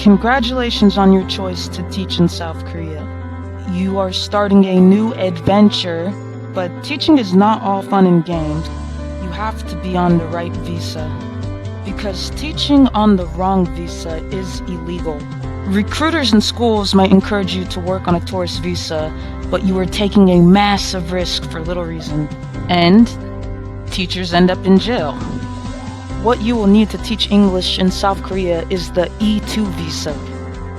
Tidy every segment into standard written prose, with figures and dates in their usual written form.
Congratulations on your choice to teach in South Korea. You are starting a new adventure, but teaching is not all fun and games. You have to be on the right visa, because teaching on the wrong visa is illegal. Recruiters and schools might encourage you to work on a tourist visa, but you are taking a massive risk for little reason. And teachers end up in jail. What you will need to teach English in South Korea is the E2 visa.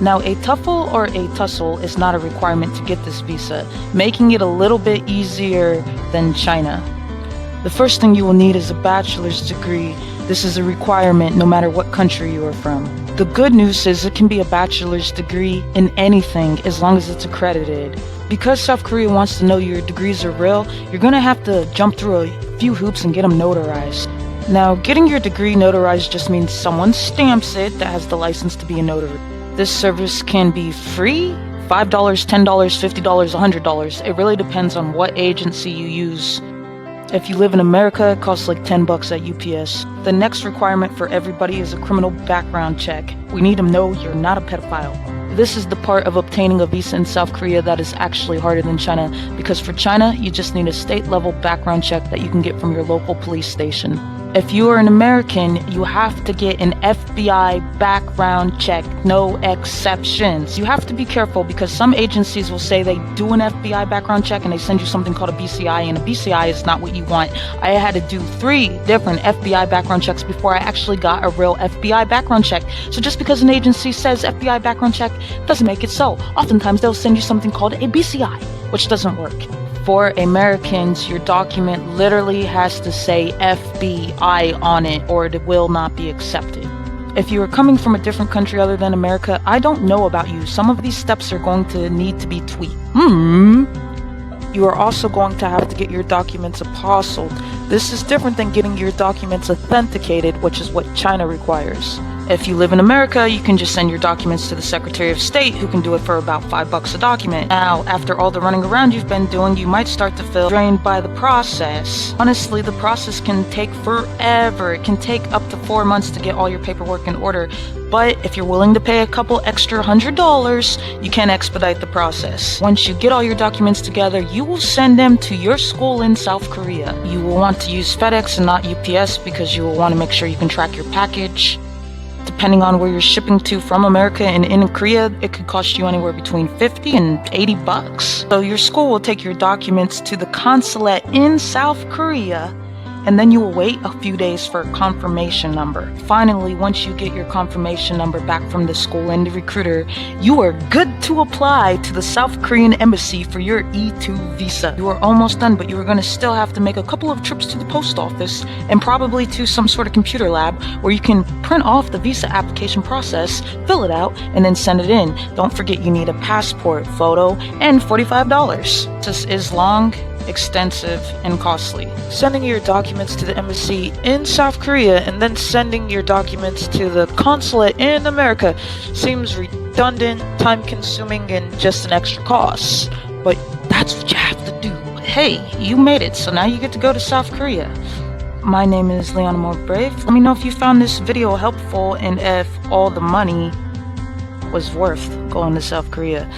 Now, a TOEFL or a tussle is not a requirement to get this visa, making it a little bit easier than China. The first thing you will need is a bachelor's degree. This is a requirement no matter what country you are from. The good news is it can be a bachelor's degree in anything as long as it's accredited. Because South Korea wants to know your degrees are real, you're gonna have to jump through a few hoops and get them notarized. Now, getting your degree notarized just means someone stamps it that has the license to be a notary. This service can be free, $5, $10, $50, $100. It really depends on what agency you use. If you live in America, it costs like $10 at UPS. The next requirement for everybody is a criminal background check. We need to know you're not a pedophile. This is the part of obtaining a visa in South Korea that is actually harder than China, because for China, you just need a state-level background check that you can get from your local police station. If you are an American, you have to get an FBI background check, no exceptions. You have to be careful because some agencies will say they do an FBI background check and they send you something called a BCI, and a BCI is not what you want. I had to do 3 different FBI background checks before I actually got a real FBI background check. So just because an agency says FBI background check doesn't make it so. Oftentimes they'll send you something called a BCI, which doesn't work. For Americans, your document literally has to say FBI on it or it will not be accepted. If you are coming from a different country other than America, I don't know about you. Some of these steps are going to need to be tweaked. You are also going to have to get your documents apostilled. This is different than getting your documents authenticated, which is what China requires. If you live in America, you can just send your documents to the Secretary of State, who can do it for about $5 a document. Now, after all the running around you've been doing, you might start to feel drained by the process. Honestly, the process can take forever. It can take up to 4 months to get all your paperwork in order. But if you're willing to pay a couple extra $100, you can expedite the process. Once you get all your documents together, you will send them to your school in South Korea. You will want to use FedEx and not UPS because you will want to make sure you can track your package. Depending on where you're shipping to from America and in Korea, it could cost you anywhere between $50 and $80. So your school will take your documents to the consulate in South Korea, and then you will wait a few days for a confirmation number. Finally, once you get your confirmation number back from the school and the recruiter, you are good to apply to the South Korean embassy for your E2 visa. You are almost done, but you are going to still have to make a couple of trips to the post office and probably to some sort of computer lab where you can print off the visa application process, fill it out, and then send it in. Don't forget you need a passport, photo, and $45. This is long, extensive, and costly. Sending your documents to the embassy in South Korea and then sending your documents to the consulate in America seems redundant, time-consuming, and just an extra cost. But that's what you have to do. Hey, you made it, so now you get to go to South Korea. My name is Leon More Brave. Let me know if you found this video helpful and if all the money was worth going to South Korea.